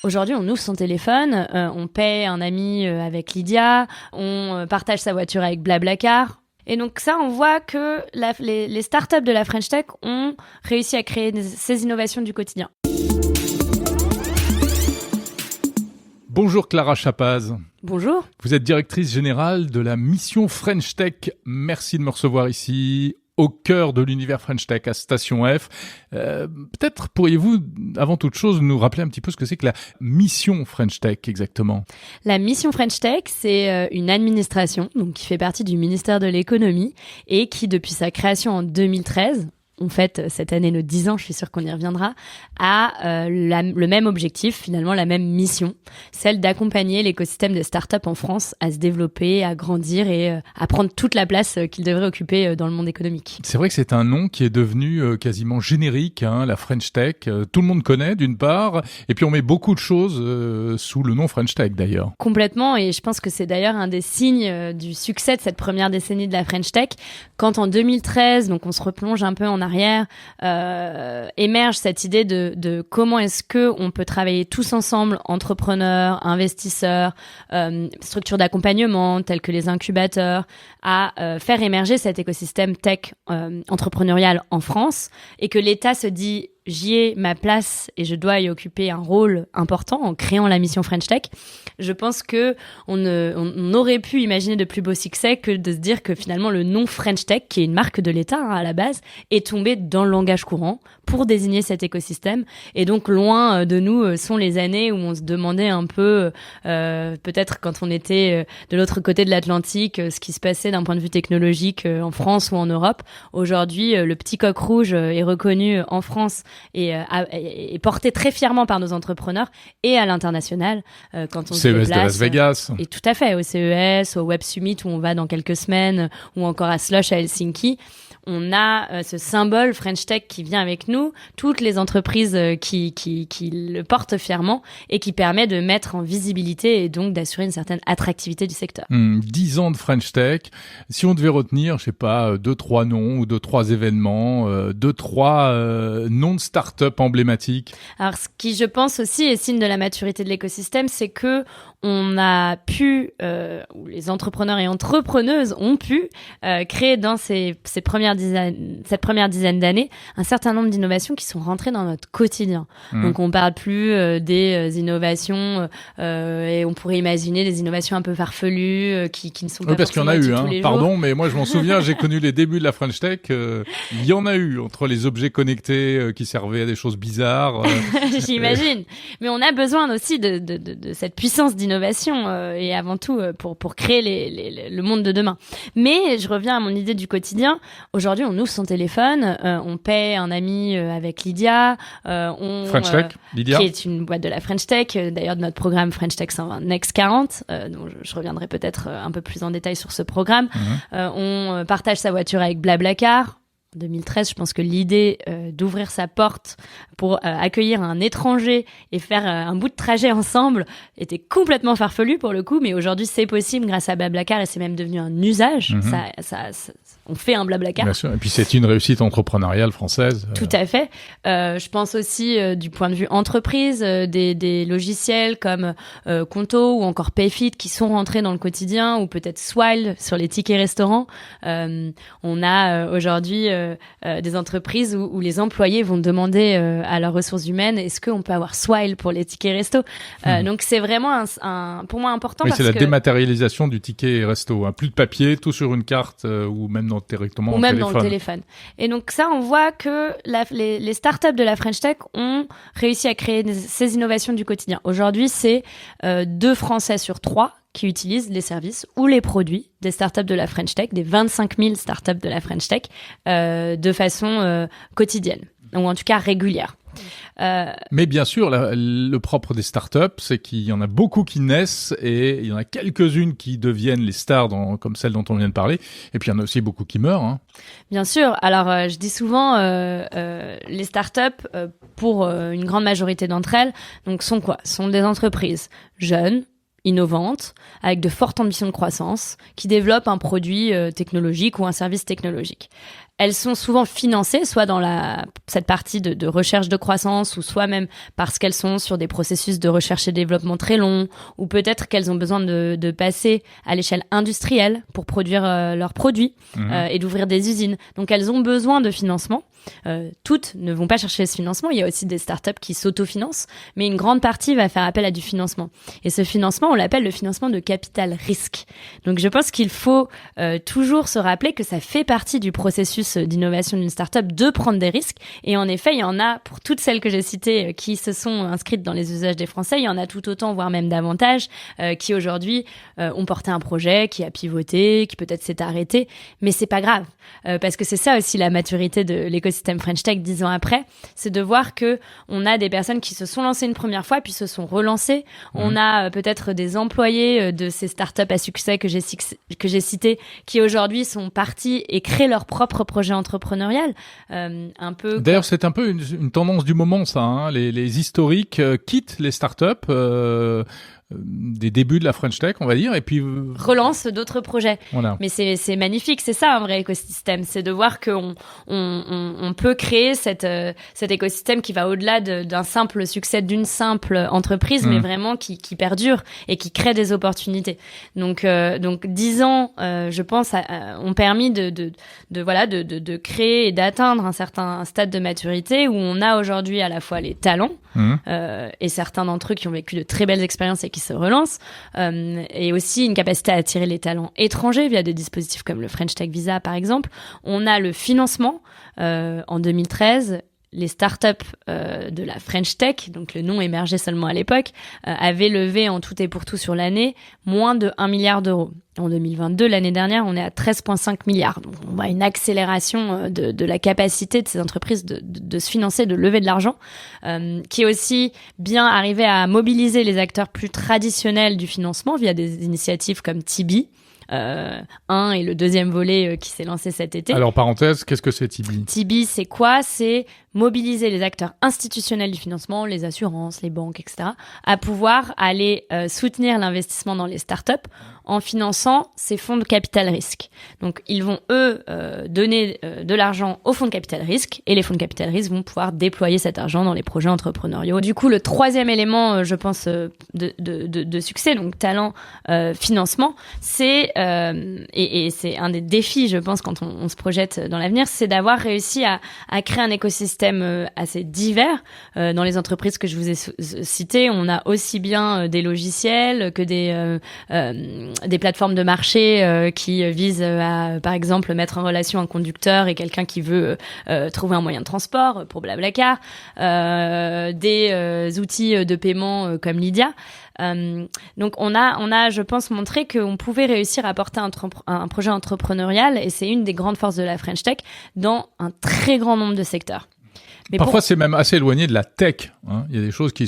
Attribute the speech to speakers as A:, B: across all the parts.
A: Aujourd'hui, on ouvre son téléphone, on paie un ami avec Lydia, on partage sa voiture avec Blablacar. Et donc ça, on voit que les startups de la French Tech ont réussi à créer ces innovations du quotidien.
B: Bonjour Clara Chapaz.
A: Bonjour.
B: Vous êtes directrice générale de la mission French Tech. Merci de me recevoir ici, au cœur de l'univers French Tech, à Station F. Peut-être pourriez-vous, avant toute chose, nous rappeler un petit peu ce que c'est que la mission French Tech exactement?
A: La mission French Tech, c'est une administration donc, qui fait partie du ministère de l'économie et qui, depuis sa création en 2013, on fête cette année nos 10 ans, je suis sûre qu'on y reviendra, a le même objectif, finalement la même mission, celle d'accompagner l'écosystème des startups en France à se développer, à grandir et à prendre toute la place qu'il devrait occuper dans le monde économique.
B: C'est vrai que c'est un nom qui est devenu quasiment générique, la French Tech. Tout le monde connaît d'une part, et puis on met beaucoup de choses sous le nom French Tech d'ailleurs.
A: Complètement, et je pense que c'est d'ailleurs un des signes du succès de cette première décennie de la French Tech, quand en 2013, donc on se replonge un peu en arrière, émerge cette idée de comment est-ce que on peut travailler tous ensemble, entrepreneurs, investisseurs, structures d'accompagnement telles que les incubateurs, à faire émerger cet écosystème tech entrepreneurial en France, et que l'État se dit j'y ai ma place et je dois y occuper un rôle important en créant la mission French Tech. Je pense que on aurait pu imaginer de plus beau succès que de se dire que finalement le nom French Tech, qui est une marque de l'État à la base, est tombé dans le langage courant pour désigner cet écosystème. Et donc loin de nous sont les années où on se demandait un peu, peut-être quand on était de l'autre côté de l'Atlantique, ce qui se passait d'un point de vue technologique en France ou en Europe. Aujourd'hui, le petit coq rouge est reconnu en France et porté très fièrement par nos entrepreneurs et à l'international quand on se déplace.
B: CES de Las Vegas.
A: Et tout à fait, au CES, au Web Summit où on va dans quelques semaines, ou encore à Slush à Helsinki. On a ce symbole French Tech qui vient avec nous, toutes les entreprises qui le portent fièrement et qui permet de mettre en visibilité et donc d'assurer une certaine attractivité du secteur.
B: 10 ans de French Tech. Si on devait retenir, je sais pas, 2-3 noms ou 2-3 événements, 2-3 noms de start-up emblématiques.
A: Alors, ce qui, je pense aussi, est signe de la maturité de l'écosystème, c'est que on a pu, ou les entrepreneurs et entrepreneuses ont pu créer dans cette première dizaine d'années un certain nombre d'innovations qui sont rentrées dans notre quotidien. Donc on parle plus des innovations et on pourrait imaginer des innovations un peu farfelues qui ne sont pas
B: parce qu'il y en a eu,
A: tous les
B: pardon,
A: jours.
B: mais moi je m'en souviens, j'ai connu les débuts de la French Tech, il y en a eu entre les objets connectés qui servaient à des choses bizarres.
A: J'imagine. Mais on a besoin aussi de cette puissance d'innovation et avant tout pour créer le monde de demain. Mais je reviens à mon idée du quotidien. Aujourd'hui, on ouvre son téléphone, on paie un ami avec Lydia,
B: French Tech, Lydia,
A: qui est une boîte de la French Tech, d'ailleurs de notre programme French Tech 120 Next 40, dont je reviendrai peut-être un peu plus en détail sur ce programme. On partage sa voiture avec Blablacar. En 2013, je pense que l'idée d'ouvrir sa porte pour accueillir un étranger et faire un bout de trajet ensemble était complètement farfelu pour le coup, mais aujourd'hui c'est possible grâce à Blablacar et c'est même devenu un usage. On fait un Blablacar.
B: Bien sûr. Et puis c'est une réussite entrepreneuriale française.
A: Tout à fait. Je pense aussi du point de vue entreprise, des logiciels comme Conto ou encore Payfit qui sont rentrés dans le quotidien, ou peut-être Swile sur les tickets restaurants. On a aujourd'hui des entreprises où les employés vont demander à leurs ressources humaines est-ce qu'on peut avoir Swile pour les tickets resto. Donc c'est vraiment pour moi important.
B: Oui,
A: parce
B: c'est la
A: que
B: dématérialisation du ticket resto. Plus de papier, tout sur une carte ou même directement
A: ou même dans le téléphone. Et donc ça, on voit que les startups de la French Tech ont réussi à créer ces innovations du quotidien. Aujourd'hui, c'est 2 Français sur 3 qui utilisent les services ou les produits des startups de la French Tech, des 25 000 startups de la French Tech, de façon quotidienne, ou en tout cas régulière.
B: Mais bien sûr, le propre des startups, c'est qu'il y en a beaucoup qui naissent et il y en a quelques-unes qui deviennent les stars comme celle dont on vient de parler. Et puis il y en a aussi beaucoup qui meurent.
A: Bien sûr. Alors, je dis souvent, les startups, pour une grande majorité d'entre elles, donc sont quoi ? Sont des entreprises jeunes, innovantes, avec de fortes ambitions de croissance, qui développent un produit technologique ou un service technologique. elles sont souvent financées, soit dans cette partie de recherche de croissance, ou soit même parce qu'elles sont sur des processus de recherche et développement très longs, ou peut-être qu'elles ont besoin de passer à l'échelle industrielle pour produire leurs produits et d'ouvrir des usines. Donc elles ont besoin de financement. Toutes ne vont pas chercher ce financement. Il y a aussi des startups qui s'autofinancent, mais une grande partie va faire appel à du financement. Et ce financement, on l'appelle le financement de capital risque. Donc je pense qu'il faut toujours se rappeler que ça fait partie du processus d'innovation d'une startup de prendre des risques. Et en effet, il y en a pour toutes celles que j'ai citées qui se sont inscrites dans les usages des Français, il y en a tout autant, voire même davantage, qui aujourd'hui ont porté un projet, qui a pivoté, qui peut-être s'est arrêté. Mais c'est pas grave, parce que c'est ça aussi la maturité de l'écosystème French Tech 10 ans après, c'est de voir que on a des personnes qui se sont lancées une première fois puis se sont relancées. On a peut-être des employés de ces startups à succès que j'ai cités qui aujourd'hui sont partis et créent leur propre projet entrepreneurial. Un peu.
B: D'ailleurs, c'est un peu une tendance du moment, ça. Hein. Les historiques quittent les startups. Des débuts de la French Tech, on va dire, et puis
A: relance d'autres projets.
B: Voilà.
A: Mais c'est magnifique, c'est ça un vrai écosystème, c'est de voir qu'on peut créer cet écosystème qui va au-delà d'un simple succès d'une simple entreprise, mais vraiment qui perdure et qui crée des opportunités. Donc 10 ans, je pense, ont permis de créer et d'atteindre un certain stade de maturité où on a aujourd'hui à la fois les talents et certains d'entre eux qui ont vécu de très belles expériences et qui se relancent, et aussi une capacité à attirer les talents étrangers via des dispositifs comme le French Tech Visa par exemple. On a le financement. En 2013, les startups de la French Tech, donc le nom émergeait seulement à l'époque, avaient levé en tout et pour tout sur l'année moins de 1 milliard d'euros. En 2022, l'année dernière, on est à 13,5 milliards. Donc, on voit une accélération de la capacité de ces entreprises de se financer, de lever de l'argent, qui est aussi bien arrivé à mobiliser les acteurs plus traditionnels du financement via des initiatives comme Tibi, et le deuxième volet qui s'est lancé cet été.
B: Alors, parenthèse, qu'est-ce que c'est Tibi ?
A: Tibi, c'est quoi ? C'est mobiliser les acteurs institutionnels du financement, les assurances, les banques, etc., à pouvoir aller soutenir l'investissement dans les startups en finançant ces fonds de capital risque. Donc, ils vont, eux, donner de l'argent aux fonds de capital risque, et les fonds de capital risque vont pouvoir déployer cet argent dans les projets entrepreneuriaux. Du coup, le troisième élément, je pense, de succès, donc talent, financement, c'est, et c'est un des défis, je pense, quand on se projette dans l'avenir, c'est d'avoir réussi à créer un écosystème assez divers. Dans les entreprises que je vous ai citées, on a aussi bien des logiciels que des plateformes de marché qui visent à, par exemple, mettre en relation un conducteur et quelqu'un qui veut trouver un moyen de transport pour Blablacar, des outils de paiement comme Lydia. Donc on a, je pense, montré qu'on pouvait réussir à porter un projet entrepreneurial, et c'est une des grandes forces de la French Tech dans un très grand nombre de secteurs.
B: Mais parfois, c'est même assez éloigné de la tech. Hein. Il y a des choses qui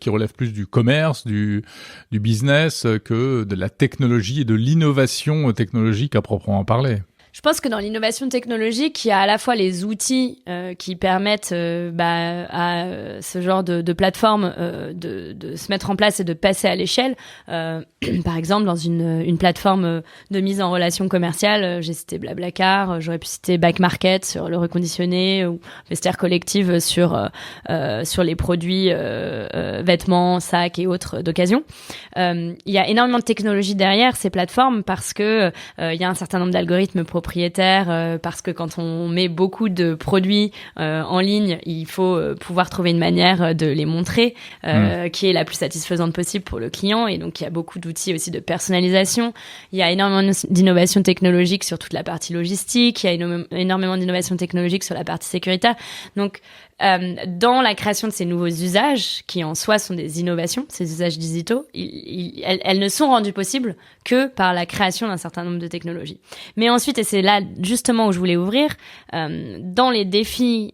B: relèvent plus du commerce, du business, que de la technologie et de l'innovation technologique à proprement parler.
A: Je pense que dans l'innovation technologique, il y a à la fois les outils qui permettent à ce genre de plateforme de se mettre en place et de passer à l'échelle. Par exemple, dans une plateforme de mise en relation commerciale, j'ai cité Blablacar, j'aurais pu citer Back Market sur le reconditionné, ou Vestiaire Collective sur les produits vêtements, sacs et autres d'occasion. Il y a énormément de technologie derrière ces plateformes parce que il y a un certain nombre d'algorithmes propriétaires, parce que quand on met beaucoup de produits en ligne, il faut pouvoir trouver une manière de les montrer qui est la plus satisfaisante possible pour le client. Et donc il y a beaucoup d'outils aussi de personnalisation. Il y a énormément d'innovation technologique sur toute la partie logistique. Il y a énormément d'innovation technologique sur la partie sécuritaire. Donc dans la création de ces nouveaux usages, qui en soi sont des innovations, ces usages digitaux, elles ne sont rendues possibles que par la création d'un certain nombre de technologies. Mais ensuite, et c'est là justement où je voulais ouvrir, dans les défis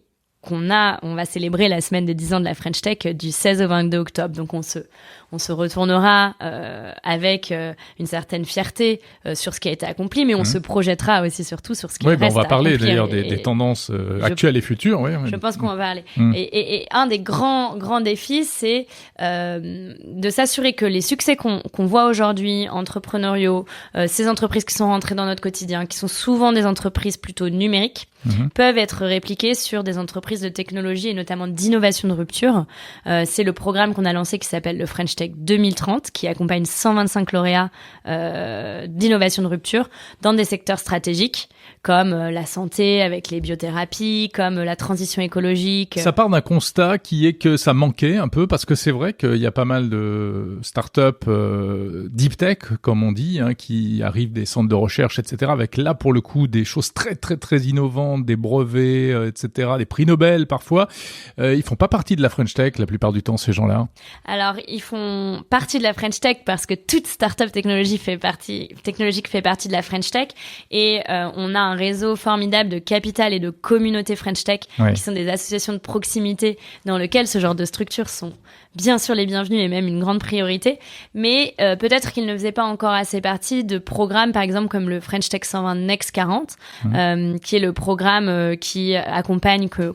A: on va célébrer la semaine des 10 ans de la French Tech du 16 au 22 octobre. Donc on se retournera avec une certaine fierté sur ce qui a été accompli, mais on se projettera aussi surtout sur ce qui reste à accomplir.
B: On va parler d'ailleurs des tendances actuelles et futures. Oui,
A: je pense qu'on va parler. Et un des grands défis, c'est de s'assurer que les succès qu'on voit aujourd'hui, entrepreneuriaux, ces entreprises qui sont rentrées dans notre quotidien, qui sont souvent des entreprises plutôt numériques, peuvent être répliqués sur des entreprises de technologie et notamment d'innovation de rupture. C'est le programme qu'on a lancé qui s'appelle le French Tech 2030, qui accompagne 125 lauréats d'innovation de rupture dans des secteurs stratégiques comme la santé avec les biothérapies, comme la transition écologique.
B: Ça part d'un constat qui est que ça manquait un peu, parce que c'est vrai qu'il y a pas mal de startups deep tech, comme on dit, qui arrivent des centres de recherche, etc., avec là pour le coup des choses très très très innovantes, des brevets, etc., des prix Nobel parfois. Ils font pas partie de la French Tech la plupart du temps, ces gens-là.
A: Alors ils font partie de la French Tech parce que toute startup technologique fait partie de la French Tech, et on a un réseau formidable de capital et de communautés French Tech qui sont des associations de proximité dans lesquelles ce genre de structures sont bien sûr les bienvenus et même une grande priorité, mais peut-être qu'ils ne faisaient pas encore assez partie de programmes par exemple comme le French Tech 120 Next 40 qui est le programme qui accompagne que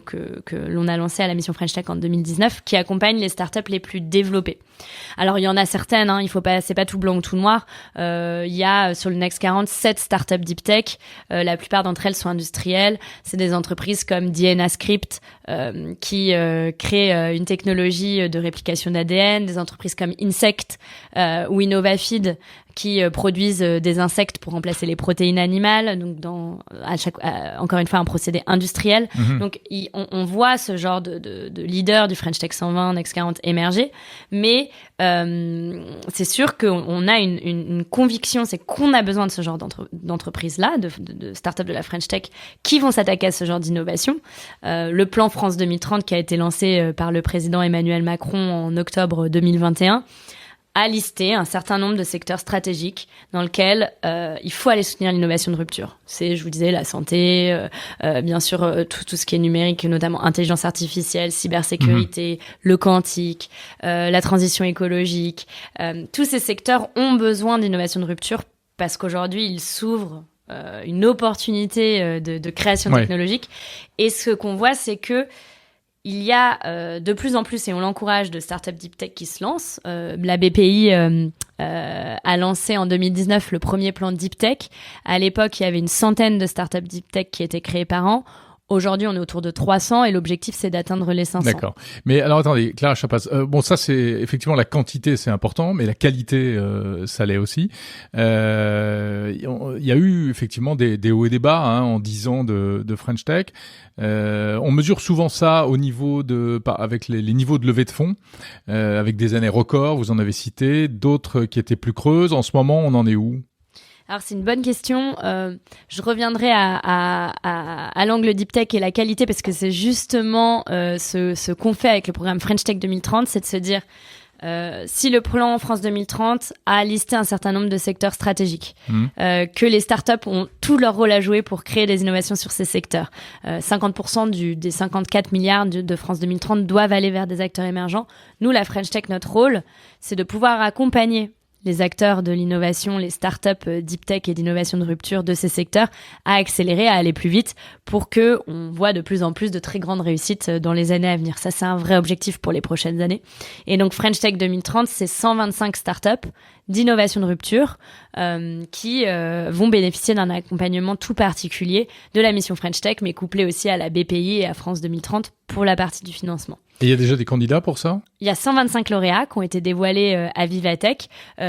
A: l'on a lancé à la mission French Tech en 2019, qui accompagne les startups les plus développées. Alors il y en a certaines, c'est pas tout blanc ou tout noir. Il y a sur le Next 40 7 startups deep tech. La plupart d'entre elles sont industrielles. C'est des entreprises comme DNA Script qui créent une technologie de réplication d'ADN, des entreprises comme Insect ou InnovaFeed qui produisent des insectes pour remplacer les protéines animales, donc encore une fois un procédé industriel. Donc on voit ce genre de leader du French Tech 120, Next 40 émerger, mais c'est sûr qu'on a une conviction, c'est qu'on a besoin de ce genre d'entreprises-là, de start-up de la French Tech qui vont s'attaquer à ce genre d'innovation. Le plan France 2030 qui a été lancé par le président Emmanuel Macron en octobre 2021 a listé un certain nombre de secteurs stratégiques dans lesquels il faut aller soutenir l'innovation de rupture. C'est, je vous disais, la santé, bien sûr tout ce qui est numérique, notamment intelligence artificielle, cybersécurité, le quantique, la transition écologique. Tous ces secteurs ont besoin d'innovation de rupture parce qu'aujourd'hui, ils s'ouvrent une opportunité de création technologique. Et ce qu'on voit, c'est que il y a de plus en plus, et on l'encourage, de startups deep tech qui se lancent. La BPI a lancé en 2019 le premier plan deep tech. À l'époque, il y avait une centaine de startups deep tech qui étaient créées par an. Aujourd'hui, on est autour de 300 et l'objectif, c'est d'atteindre les 500.
B: D'accord. Mais alors, attendez, Clara Chapas, bon, ça, c'est effectivement la quantité, c'est important, mais la qualité, ça l'est aussi. Il y a eu effectivement des hauts et des bas en 10 ans de French Tech. On mesure souvent ça au niveau avec les niveaux de levée de fonds, avec des années records, vous en avez cité, d'autres qui étaient plus creuses. En ce moment, on en est où ?
A: Alors c'est une bonne question. Je reviendrai à l'angle deep tech et la qualité parce que c'est justement ce qu'on fait avec le programme French Tech 2030, c'est de se dire si le plan France 2030 a listé un certain nombre de secteurs stratégiques, que les startups ont tout leur rôle à jouer pour créer des innovations sur ces secteurs. 50% des 54 milliards de France 2030 doivent aller vers des acteurs émergents. Nous, la French Tech, notre rôle, c'est de pouvoir accompagner les acteurs de l'innovation, les startups deep tech et d'innovation de rupture de ces secteurs à accélérer, à aller plus vite pour que on voit de plus en plus de très grandes réussites dans les années à venir. Ça, c'est un vrai objectif pour les prochaines années. Et donc, French Tech 2030, c'est 125 startups d'innovation de rupture qui vont bénéficier d'un accompagnement tout particulier de la mission French Tech, mais couplé aussi à la BPI et à France 2030 pour la partie du financement.
B: Et il y a déjà des candidats pour ça ?
A: Il y a 125 lauréats qui ont été dévoilés à Vivatech.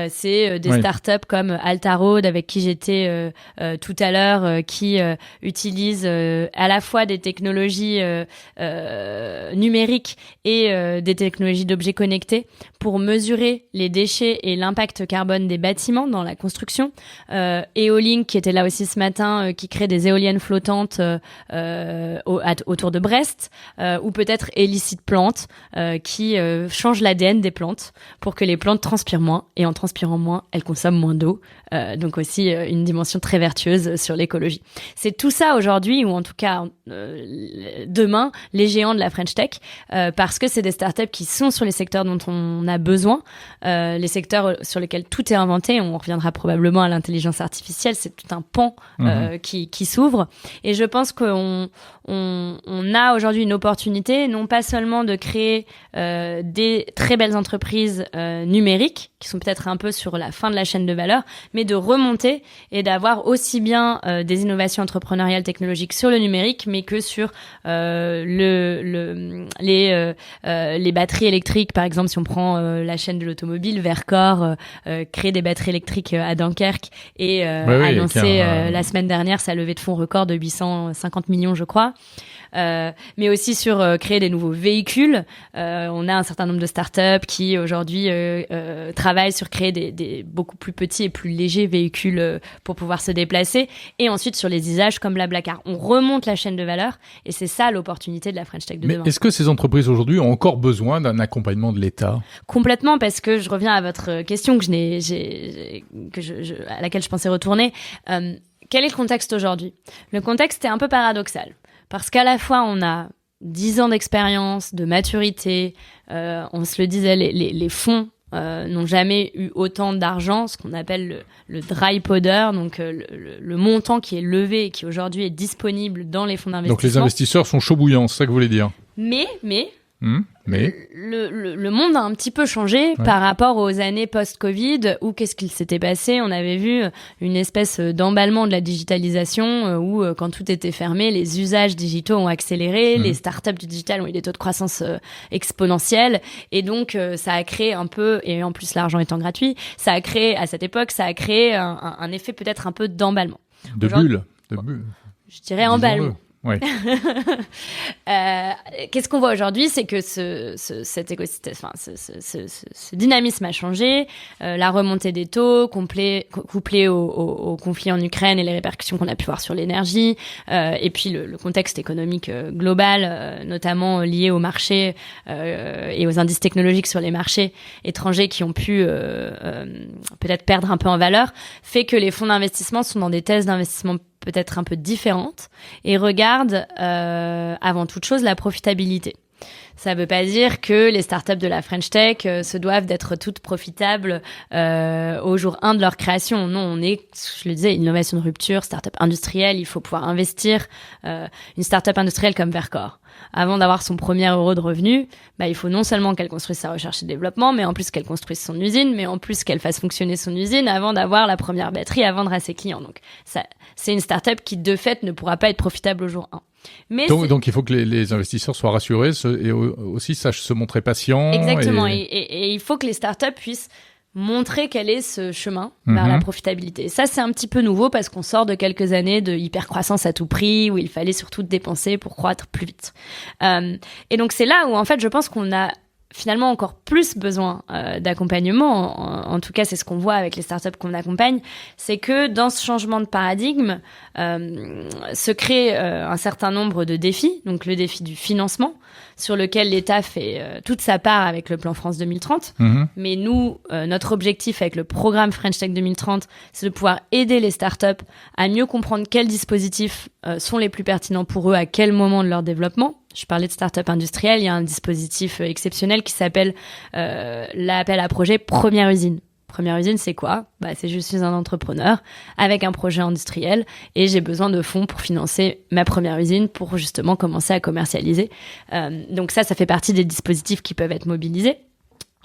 A: C'est des startups comme Altaroad, avec qui j'étais tout à l'heure, qui utilisent à la fois des technologies numériques et des technologies d'objets connectés pour mesurer les déchets et l'impact carbone des bâtiments dans la construction. Eolink, qui était là aussi ce matin, qui crée des éoliennes flottantes autour de Brest. ou peut-être Illicit Plant, qui change l'ADN des plantes pour que les plantes transpirent moins, et en transpirant moins, elles consomment moins d'eau. Donc aussi une dimension très vertueuse sur l'écologie. C'est tout ça aujourd'hui, ou en tout cas demain, les géants de la French Tech, parce que c'est des startups qui sont sur les secteurs dont on a besoin, les secteurs sur lesquels tout est inventé. On reviendra probablement à l'intelligence artificielle, c'est tout un pan qui s'ouvre. Et je pense qu'on a aujourd'hui une opportunité, non pas seulement de créer des très belles entreprises numériques, qui sont peut-être un peu sur la fin de la chaîne de valeur, mais de remonter et d'avoir aussi bien des innovations entrepreneuriales technologiques sur le numérique, mais que sur les batteries électriques. Par exemple, si on prend la chaîne de l'automobile, Verkor crée des batteries électriques à Dunkerque et a annoncé la semaine dernière sa levée de fonds record de 850 millions, je crois. Mais aussi sur créer des nouveaux véhicules. On a un certain nombre de startups qui aujourd'hui travaillent sur créer des beaucoup plus petits et plus légers véhicules pour pouvoir se déplacer. Et ensuite sur les usages comme Blablacar. On remonte la chaîne de valeur et c'est ça l'opportunité de la French Tech de demain.
B: Mais est-ce que ces entreprises aujourd'hui ont encore besoin d'un accompagnement de l'État ?
A: Complètement, parce que je reviens à votre question à laquelle je pensais retourner. Quel est le contexte aujourd'hui ? Le contexte est un peu paradoxal. Parce qu'à la fois, on a 10 ans d'expérience, de maturité, on se le disait, les fonds n'ont jamais eu autant d'argent, ce qu'on appelle le dry powder, donc le montant qui est levé et qui aujourd'hui est disponible dans les fonds d'investissement.
B: Donc les investisseurs sont chauds bouillants, c'est ça que vous voulez dire ?
A: Mais
B: le
A: monde a un petit peu changé par rapport aux années post-Covid, où qu'est-ce qu'il s'était passé ? On avait vu une espèce d'emballement de la digitalisation où quand tout était fermé, les usages digitaux ont accéléré, les startups du digital ont eu des taux de croissance exponentiels, et donc ça a créé un peu, et en plus l'argent étant gratuit, à cette époque, ça a créé un effet peut-être un peu d'emballement.
B: De bulle.
A: Je dirais emballement.
B: Ouais.
A: Qu'est-ce qu'on voit aujourd'hui, c'est que cet écosystème, ce dynamisme a changé. La remontée des taux, couplée au conflit en Ukraine et les répercussions qu'on a pu voir sur l'énergie, et puis le contexte économique global, notamment lié au marché et aux indices technologiques sur les marchés étrangers qui ont pu peut-être perdre un peu en valeur, fait que les fonds d'investissement sont dans des thèses d'investissement peut-être un peu différentes et regardent avant toute chose la profitabilité. Ça ne veut pas dire que les startups de la French Tech se doivent d'être toutes profitables au jour 1 de leur création. Non, on est, je le disais, innovation de rupture, startup industrielle. Il faut pouvoir investir. Une startup industrielle comme Verkor, avant d'avoir son premier euro de revenu, il faut non seulement qu'elle construise sa recherche et développement, mais en plus qu'elle construise son usine, mais en plus qu'elle fasse fonctionner son usine avant d'avoir la première batterie à vendre à ses clients. Donc ça, c'est une startup qui de fait ne pourra pas être profitable au jour 1. Mais
B: donc il faut que les investisseurs soient rassurés et aussi sachent se montrer patients.
A: Exactement, et il faut que les startups puissent montrer quel est ce chemin vers la profitabilité. Et ça, c'est un petit peu nouveau parce qu'on sort de quelques années de hypercroissance à tout prix où il fallait surtout dépenser pour croître plus vite. Et donc c'est là où en fait je pense qu'on a finalement encore plus besoin d'accompagnement. En tout cas, c'est ce qu'on voit avec les startups qu'on accompagne. C'est que dans ce changement de paradigme, se crée un certain nombre de défis. Donc le défi du financement, sur lequel l'État fait toute sa part avec le plan France 2030. Mais nous, notre objectif avec le programme French Tech 2030, c'est de pouvoir aider les startups à mieux comprendre quels dispositifs sont les plus pertinents pour eux à quel moment de leur développement. Je parlais de start-up industrielle, il y a un dispositif exceptionnel qui s'appelle l'appel à projet Première Usine. Première usine, c'est quoi ? C'est je suis un entrepreneur avec un projet industriel et j'ai besoin de fonds pour financer ma première usine pour justement commencer à commercialiser. Donc ça fait partie des dispositifs qui peuvent être mobilisés.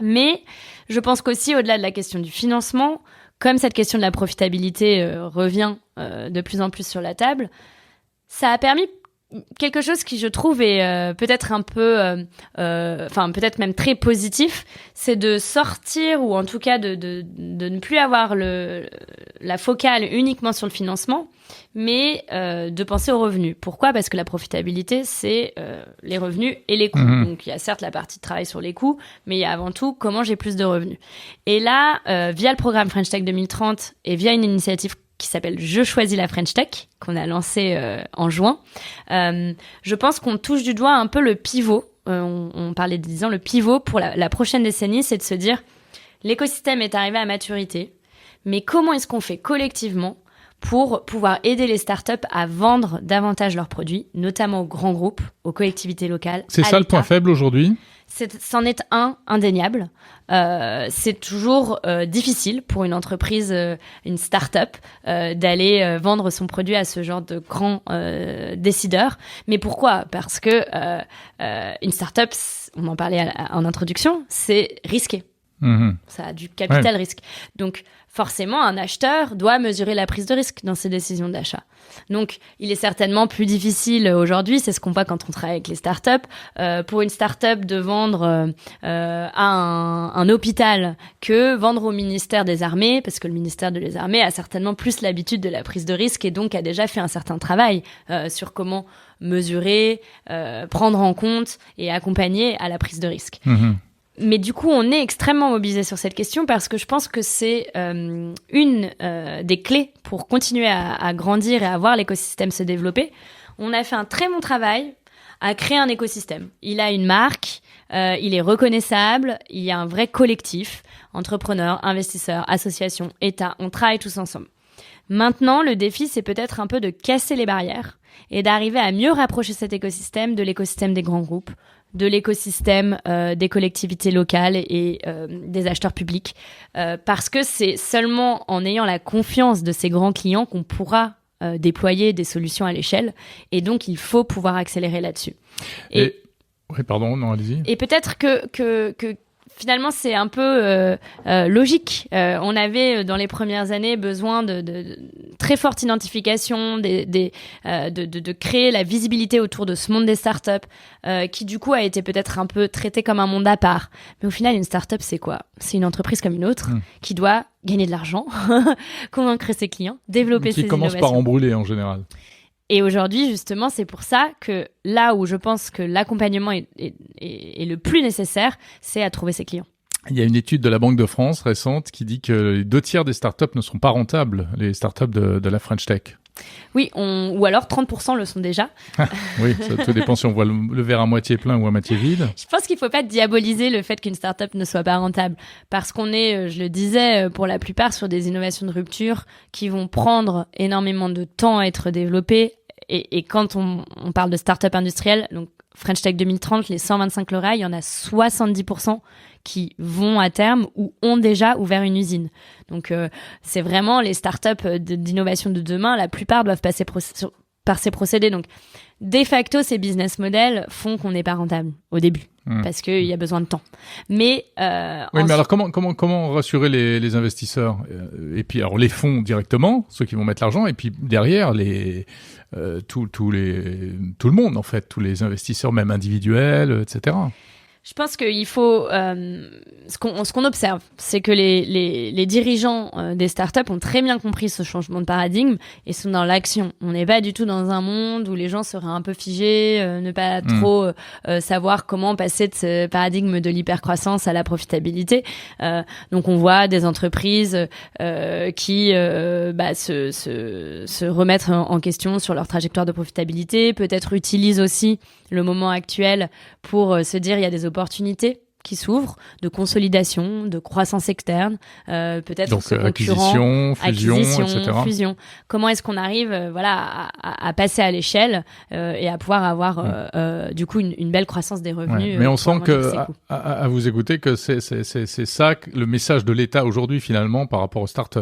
A: Mais je pense qu'aussi, au-delà de la question du financement, comme cette question de la profitabilité revient de plus en plus sur la table, ça a permis quelque chose qui, je trouve, est peut-être un peu, peut-être même très positif, c'est de sortir, ou en tout cas de ne plus avoir la focale uniquement sur le financement, mais de penser aux revenus. Pourquoi ? Parce que la profitabilité, c'est les revenus et les coûts. Donc, il y a certes la partie de travail sur les coûts, mais il y a avant tout comment j'ai plus de revenus. Et là, via le programme French Tech 2030 et via une initiative qui s'appelle Je choisis la French Tech, qu'on a lancé en juin. Je pense qu'on touche du doigt un peu le pivot. On parlait de 10 ans, le pivot pour la prochaine décennie, c'est de se dire l'écosystème est arrivé à maturité, mais comment est-ce qu'on fait collectivement pour pouvoir aider les startups à vendre davantage leurs produits, notamment aux grands groupes, aux collectivités locales.
B: C'est ça le point faible aujourd'hui ?
A: C'en est un indéniable. C'est toujours difficile pour une entreprise, une start-up, d'aller vendre son produit à ce genre de grands décideurs. Mais pourquoi ? Parce que une start-up, on en parlait en introduction, c'est risqué. Ça a du capital risque. Donc, forcément, un acheteur doit mesurer la prise de risque dans ses décisions d'achat. Donc, il est certainement plus difficile aujourd'hui, c'est ce qu'on voit quand on travaille avec les startups, pour une startup de vendre à un hôpital que vendre au ministère des Armées, parce que le ministère des Armées a certainement plus l'habitude de la prise de risque et donc a déjà fait un certain travail sur comment mesurer, prendre en compte et accompagner à la prise de risque. Mais du coup, on est extrêmement mobilisé sur cette question parce que je pense que c'est une des clés pour continuer à grandir et à voir l'écosystème se développer. On a fait un très bon travail à créer un écosystème. Il a une marque, il est reconnaissable, il y a un vrai collectif, entrepreneurs, investisseurs, associations, États, on travaille tous ensemble. Maintenant, le défi, c'est peut-être un peu de casser les barrières et d'arriver à mieux rapprocher cet écosystème de l'écosystème des grands groupes, de l'écosystème des collectivités locales et des acheteurs publics. Parce que c'est seulement en ayant la confiance de ces grands clients qu'on pourra déployer des solutions à l'échelle. Et donc, il faut pouvoir accélérer là-dessus.
B: Oui, pardon, non, allez-y.
A: Et peut-être que finalement, c'est un peu logique. On avait, dans les premières années, besoin de très forte identification, de créer la visibilité autour de ce monde des startups, qui du coup a été peut-être un peu traité comme un monde à part. Mais au final, une startup, c'est quoi ? C'est une entreprise comme une autre qui doit gagner de l'argent, convaincre ses clients, développer ses innovations.
B: Qui commence par embrouler en général.
A: Et aujourd'hui, justement, c'est pour ça que là où je pense que l'accompagnement est le plus nécessaire, c'est à trouver ses clients.
B: Il y a une étude de la Banque de France récente qui dit que les 2/3 des startups ne sont pas rentables, les startups de la French Tech.
A: Oui, ou alors 30% le sont déjà.
B: Oui, ça tout dépend si on voit le verre à moitié plein ou à moitié vide.
A: Je pense qu'il ne faut pas diaboliser le fait qu'une startup ne soit pas rentable. Parce qu'on est, je le disais, pour la plupart sur des innovations de rupture qui vont prendre énormément de temps à être développées. Et quand on parle de start-up industrielle, donc French Tech 2030, les 125 Laura, il y en a 70% qui vont à terme ou ont déjà ouvert une usine. Donc c'est vraiment les start-up d'innovation de demain, la plupart doivent passer par ces procédés. Donc de facto, ces business models font qu'on n'est pas rentable au début. Parce qu'il y a besoin de temps. Mais
B: oui, mais alors comment rassurer les investisseurs et puis alors les fonds directement, ceux qui vont mettre l'argent, et puis derrière tout le monde en fait, tous les investisseurs même individuels, etc.
A: Je pense qu'il faut ce qu'on observe, c'est que les dirigeants des startups ont très bien compris ce changement de paradigme et sont dans l'action. On n'est pas du tout dans un monde où les gens seraient un peu figés, ne pas trop savoir comment passer de ce paradigme de l'hypercroissance à la profitabilité. Donc on voit des entreprises qui se remettre en question sur leur trajectoire de profitabilité, peut-être utilisent aussi le moment actuel pour se dire il y a des opportunités qui s'ouvrent, de consolidation, de croissance externe, peut-être
B: donc acquisition,
A: fusion. Comment est-ce qu'on arrive à passer à l'échelle et à pouvoir avoir du coup une belle croissance des revenus.
B: Mais on sent que à vous écouter que c'est ça le message de l'État aujourd'hui finalement par rapport aux startups.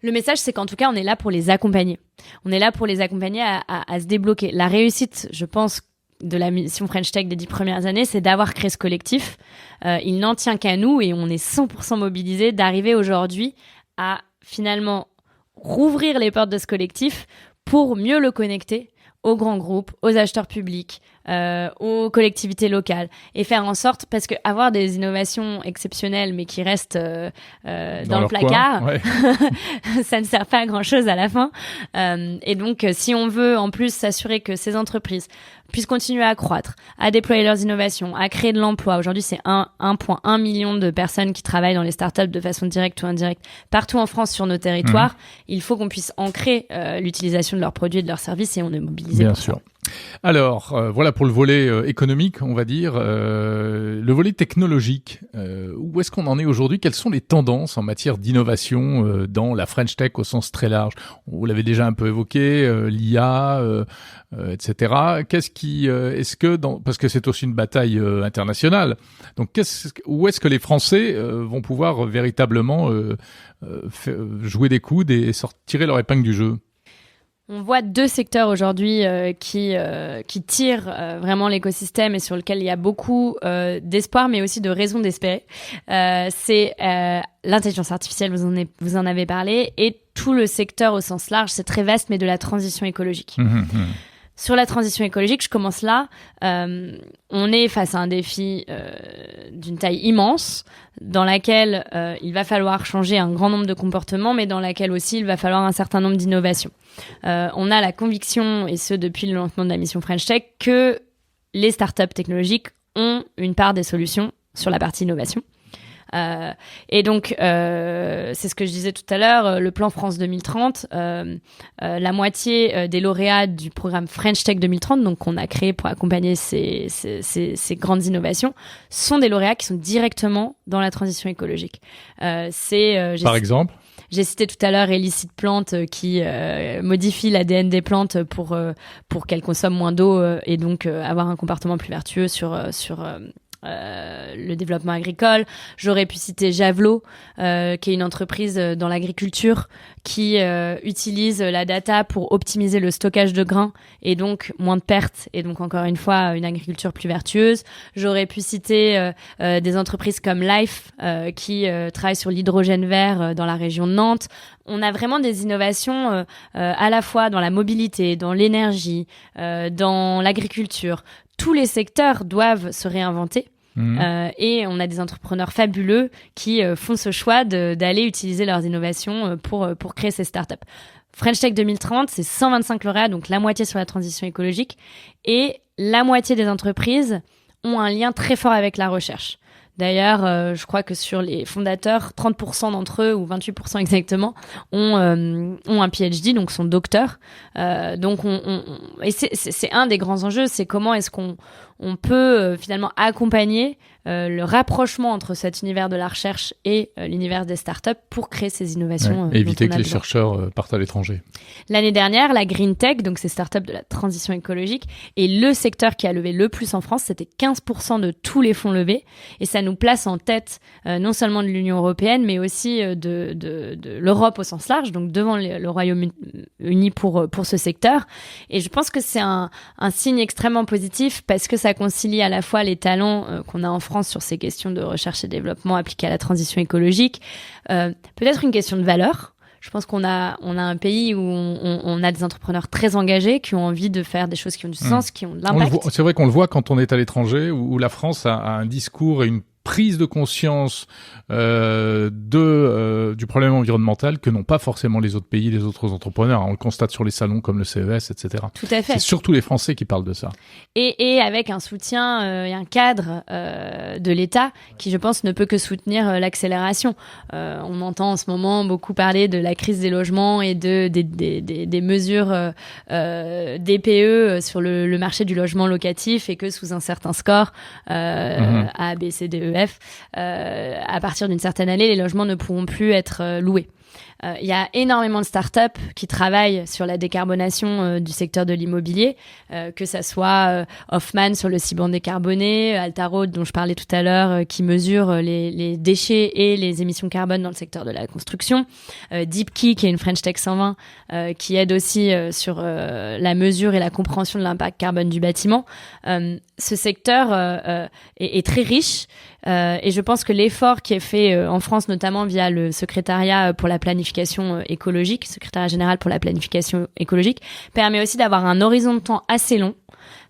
A: Le message, c'est qu'en tout cas, on est là pour les accompagner. On est là pour les accompagner à se débloquer. La réussite, je pense, de la mission French Tech des 10 premières années, c'est d'avoir créé ce collectif. Il n'en tient qu'à nous et on est 100% mobilisés d'arriver aujourd'hui à finalement rouvrir les portes de ce collectif pour mieux le connecter aux grands groupes, aux acheteurs publics, aux collectivités locales et faire en sorte, parce que avoir des innovations exceptionnelles mais qui restent dans le placard,
B: ouais.
A: ça ne sert pas à grand chose à la fin. Et donc, si on veut en plus s'assurer que ces entreprises puissent continuer à croître, à déployer leurs innovations, à créer de l'emploi. Aujourd'hui, c'est 1,1 million de personnes qui travaillent dans les startups de façon directe ou indirecte partout en France sur nos territoires. Il faut qu'on puisse ancrer l'utilisation de leurs produits et de leurs services et on est mobilisé
B: Bien
A: pour
B: sûr.
A: ça.
B: Alors, voilà pour le volet économique, on va dire. Le volet technologique, où est-ce qu'on en est aujourd'hui? Quelles sont les tendances en matière d'innovation dans la French Tech au sens très large? Vous l'avez déjà un peu évoqué, l'IA, etc. Parce que c'est aussi une bataille internationale. Donc, où est-ce que les Français vont pouvoir véritablement jouer des coudes et tirer leur épingle du jeu?
A: On voit deux secteurs aujourd'hui qui tirent vraiment l'écosystème et sur lequel il y a beaucoup d'espoir, mais aussi de raisons d'espérer. C'est l'intelligence artificielle, vous en avez parlé, et tout le secteur au sens large, c'est très vaste, mais de la transition écologique. Sur la transition écologique, je commence là. On est face à un défi d'une taille immense, dans laquelle il va falloir changer un grand nombre de comportements, mais dans laquelle aussi il va falloir un certain nombre d'innovations. On a la conviction, et ce depuis le lancement de la mission French Tech, que les startups technologiques ont une part des solutions sur la partie innovation. Et donc, c'est ce que je disais tout à l'heure, le plan France 2030, la moitié des lauréats du programme French Tech 2030, donc qu'on a créé pour accompagner ces grandes innovations, sont des lauréats qui sont directement dans la transition écologique.
B: Par exemple?
A: J'ai cité tout à l'heure Elicit Plante qui modifie l'ADN des plantes pour qu'elles consomment moins d'eau et donc avoir un comportement plus vertueux sur le développement agricole. J'aurais pu citer Javelot, qui est une entreprise dans l'agriculture qui utilise la data pour optimiser le stockage de grains et donc moins de pertes et donc encore une fois une agriculture plus vertueuse. J'aurais pu citer des entreprises comme Life qui travaillent sur l'hydrogène vert dans la région de Nantes. On a vraiment des innovations à la fois dans la mobilité, dans l'énergie, dans l'agriculture. Tous les secteurs doivent se réinventer. Et on a des entrepreneurs fabuleux qui font ce choix d'aller utiliser leurs innovations pour créer ces startups. French Tech 2030, c'est 125 lauréats, donc la moitié sur la transition écologique. Et la moitié des entreprises ont un lien très fort avec la recherche. D'ailleurs, je crois que sur les fondateurs, 30% d'entre eux, ou 28% exactement, ont un PhD, donc sont docteurs. Donc et c'est un des grands enjeux, c'est comment est-ce qu'on peut finalement accompagner le rapprochement entre cet univers de la recherche et l'univers des startups pour créer ces innovations.
B: Et éviter que les chercheurs partent à l'étranger.
A: L'année dernière, la Green Tech, donc ces startups de la transition écologique, est le secteur qui a levé le plus en France. C'était 15% de tous les fonds levés. Et ça nous place en tête non seulement de l'Union européenne, mais aussi de l'Europe au sens large, donc devant le Royaume-Uni pour ce secteur. Et je pense que c'est un signe extrêmement positif parce que ça concilie à la fois les talents qu'on a en France sur ces questions de recherche et développement appliquées à la transition écologique, peut-être une question de valeur. Je pense qu'on a un pays où on a des entrepreneurs très engagés qui ont envie de faire des choses qui ont du sens, qui ont de l'impact.
B: C'est vrai qu'on le voit quand on est à l'étranger, où la France a un discours et une prise de conscience du problème environnemental que n'ont pas forcément les autres pays, les autres entrepreneurs. On le constate sur les salons comme le CES, etc.
A: Tout à fait.
B: C'est surtout les Français qui parlent de ça.
A: Et avec un soutien et un cadre de l'État qui, je pense, ne peut que soutenir l'accélération. On entend en ce moment beaucoup parler de la crise des logements et des mesures DPE sur le marché du logement locatif et que sous un certain score, A, B, C, D, E, F, à partir d'une certaine année, les logements ne pourront plus être loués. Il y a énormément de startups qui travaillent sur la décarbonation du secteur de l'immobilier, que ça soit Hoffman sur le Ciban décarboné, Altaroad dont je parlais tout à l'heure, qui mesure les déchets et les émissions carbone dans le secteur de la construction, Deepkey qui est une French Tech 120 qui aide aussi sur la mesure et la compréhension de l'impact carbone du bâtiment. Ce secteur est très riche et je pense que l'effort qui est fait en France, notamment via le secrétariat pour la planification écologique, secrétariat général pour la planification écologique, permet aussi d'avoir un horizon de temps assez long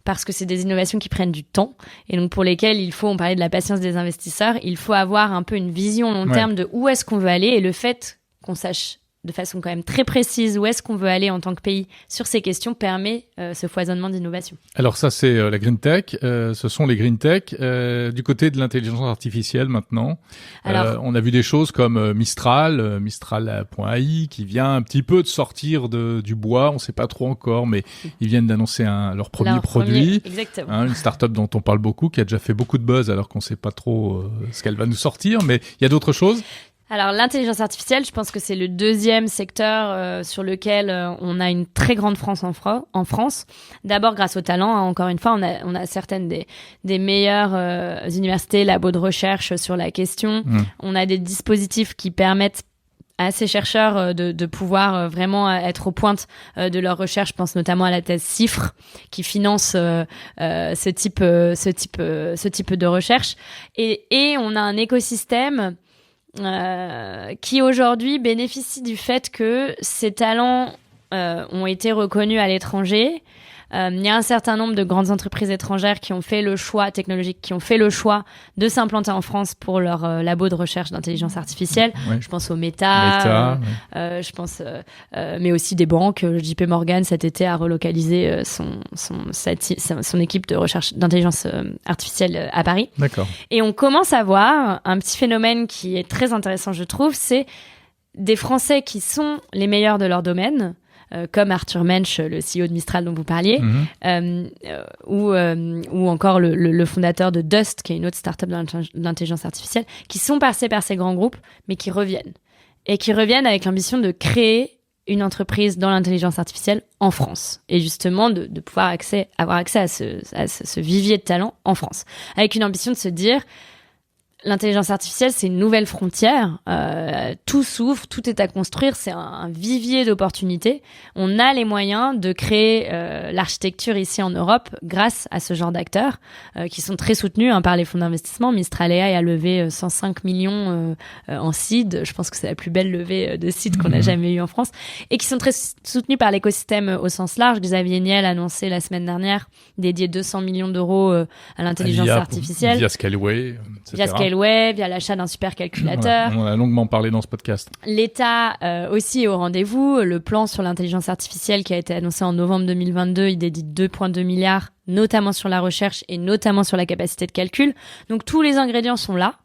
A: parce que c'est des innovations qui prennent du temps et donc pour lesquelles on parlait de la patience des investisseurs, il faut avoir un peu une vision long terme de où est-ce qu'on veut aller, et le fait qu'on sache de façon quand même très précise où est-ce qu'on veut aller en tant que pays sur ces questions permet ce foisonnement d'innovation.
B: Alors ça, c'est la green tech, ce sont les green tech. Du côté de l'intelligence artificielle maintenant, on a vu des choses comme Mistral.ai qui vient un petit peu de sortir du bois, on sait pas trop encore, mais ils viennent d'annoncer leur premier produit.
A: Exactement.
B: Une start-up dont on parle beaucoup, qui a déjà fait beaucoup de buzz alors qu'on sait pas trop ce qu'elle va nous sortir, mais il y a d'autres choses.
A: Alors l'intelligence artificielle, je pense que c'est le deuxième secteur sur lequel on a une très grande France en France. D'abord grâce au talent, hein, encore une fois, on a certaines des meilleures universités, labos de recherche sur la question. On a des dispositifs qui permettent à ces chercheurs de pouvoir vraiment être aux pointes de leur recherche. Je pense notamment à la thèse CIFRE qui finance ce type de recherche. Et on a un écosystème qui aujourd'hui bénéficie du fait que ces talents ont été reconnus à l'étranger. Il y a un certain nombre de grandes entreprises étrangères qui ont fait le choix technologique, qui ont fait le choix de s'implanter en France pour leur labo de recherche d'intelligence artificielle.
B: Ouais.
A: Je pense au Meta, je pense, mais aussi des banques. JP Morgan cet été a relocalisé son équipe de recherche d'intelligence artificielle à Paris.
B: D'accord.
A: Et on commence à voir un petit phénomène qui est très intéressant, je trouve, c'est des Français qui sont les meilleurs de leur domaine, comme Arthur Mensch, le CEO de Mistral dont vous parliez, ou encore le fondateur de Dust, qui est une autre start-up d'intelligence artificielle, qui sont passés par ces grands groupes, mais qui reviennent. Et qui reviennent avec l'ambition de créer une entreprise dans l'intelligence artificielle en France. Et justement, de pouvoir avoir accès à ce vivier de talent en France. Avec une ambition de se dire... L'intelligence artificielle, c'est une nouvelle frontière. Tout s'ouvre, tout est à construire. C'est un vivier d'opportunités. On a les moyens de créer l'architecture ici en Europe grâce à ce genre d'acteurs qui sont très soutenus par les fonds d'investissement. Mistral AI a levé 105 millions en seed. Je pense que c'est la plus belle levée de seed qu'on a jamais eue en France. Et qui sont très soutenus par l'écosystème au sens large. Xavier Niel a annoncé la semaine dernière dédier 200 millions d'euros à l'intelligence artificielle.
B: Via Scaleway, etc.
A: Via l'achat d'un supercalculateur.
B: On a longuement parlé dans ce podcast.
A: L'État aussi est au rendez-vous. Le plan sur l'intelligence artificielle qui a été annoncé en novembre 2022, il dédie 2,2 milliards, notamment sur la recherche et notamment sur la capacité de calcul. Donc tous les ingrédients sont là.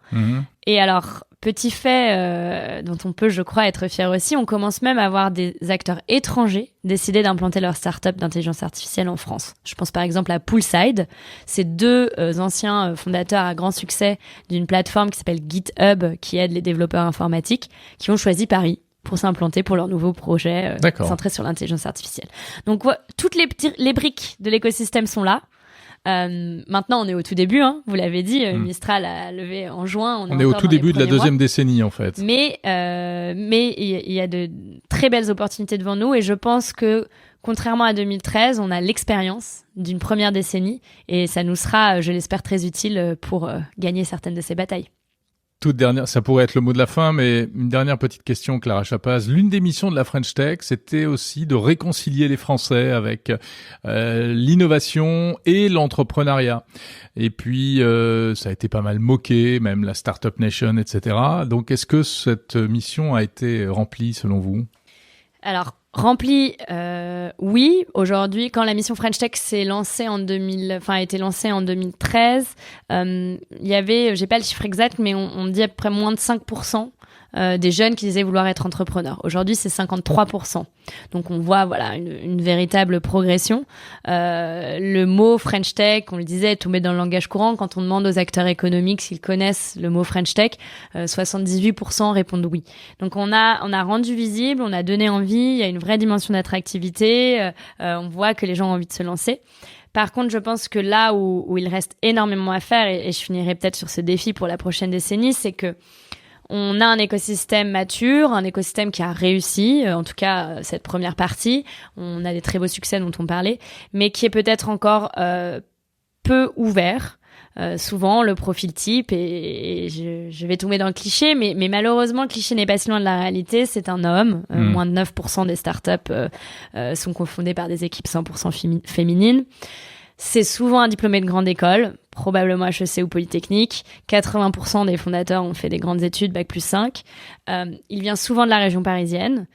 A: Et alors, petit fait dont on peut, je crois, être fier aussi, on commence même à avoir des acteurs étrangers décider d'implanter leur start-up d'intelligence artificielle en France. Je pense par exemple à Poolside. C'est deux anciens fondateurs à grand succès d'une plateforme qui s'appelle GitHub, qui aide les développeurs informatiques, qui ont choisi Paris pour s'implanter pour leur nouveau projet centré sur l'intelligence artificielle. Donc toutes les briques de l'écosystème sont là. Maintenant, on est au tout début, hein, vous l'avez dit, Mistral a levé en juin.
B: On est au tout début de la deuxième décennie, en fait.
A: Mais il y a de très belles opportunités devant nous, et je pense que, contrairement à 2013, on a l'expérience d'une première décennie, et ça nous sera, je l'espère, très utile pour gagner certaines de ces batailles.
B: Toute dernière, ça pourrait être le mot de la fin, mais une dernière petite question, Clara Chapaz. L'une des missions de la French Tech, c'était aussi de réconcilier les Français avec l'innovation et l'entrepreneuriat. Et puis, ça a été pas mal moqué, même la Startup Nation, etc. Donc, est-ce que cette mission a été remplie, selon vous ? Alors,
A: rempli, oui. Aujourd'hui, quand la mission French Tech s'est lancée a été lancée en 2013, il y avait, j'ai pas le chiffre exact, mais on dit à peu près moins de 5% des jeunes qui disaient vouloir être entrepreneurs. Aujourd'hui, c'est 53%. Donc, on voit, une véritable progression. Le mot French Tech, on le disait, est tombé dans le langage courant. Quand on demande aux acteurs économiques s'ils connaissent le mot French Tech, 78% répondent oui. Donc, on a rendu visible, on a donné envie. Il y a une vraie dimension d'attractivité. On voit que les gens ont envie de se lancer. Par contre, je pense que là où il reste énormément à faire, et je finirai peut-être sur ce défi pour la prochaine décennie, c'est que on a un écosystème mature, un écosystème qui a réussi, en tout cas cette première partie. On a des très beaux succès dont on parlait, mais qui est peut-être encore peu ouvert. Souvent, le profil type, et je vais tomber dans le cliché, mais malheureusement, le cliché n'est pas si loin de la réalité. C'est un homme. Moins de 9% des startups sont cofondées par des équipes 100% féminines. C'est souvent un diplômé de grande école, probablement HEC ou Polytechnique. 80% des fondateurs ont fait des grandes études, Bac+5. Il vient souvent de la région parisienne.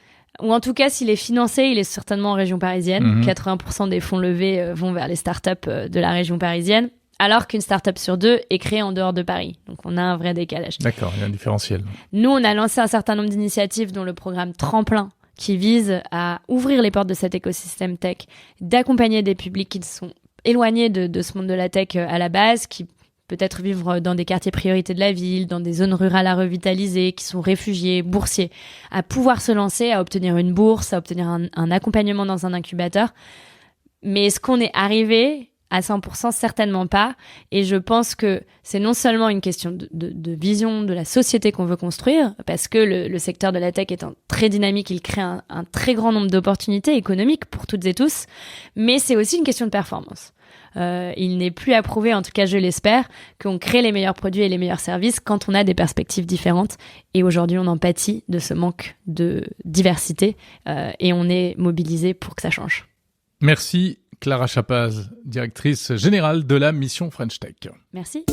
A: Ou en tout cas, s'il est financé, il est certainement en région parisienne. 80% des fonds levés vont vers les startups de la région parisienne, alors qu'une startup sur 2 est créée en dehors de Paris. Donc, on a un vrai décalage.
B: D'accord, il y a un différentiel.
A: Nous, on a lancé un certain nombre d'initiatives, dont le programme Tremplin, qui vise à ouvrir les portes de cet écosystème tech, d'accompagner des publics qui sont éloignés de ce monde de la tech à la base, qui peut-être vivre dans des quartiers priorités de la ville, dans des zones rurales à revitaliser, qui sont réfugiés, boursiers, à pouvoir se lancer, à obtenir une bourse, à obtenir un accompagnement dans un incubateur. Mais est-ce qu'on est arrivé à 100%? Certainement pas. Et je pense que c'est non seulement une question de vision de la société qu'on veut construire, parce que le secteur de la tech étant très dynamique, il crée un très grand nombre d'opportunités économiques pour toutes et tous, mais c'est aussi une question de performance. Il n'est plus à prouver, en tout cas je l'espère, qu'on crée les meilleurs produits et les meilleurs services quand on a des perspectives différentes. Et aujourd'hui, on en pâtit de ce manque de diversité et on est mobilisé pour que ça change.
B: Merci Clara Chapaz, directrice générale de la mission French Tech.
A: Merci.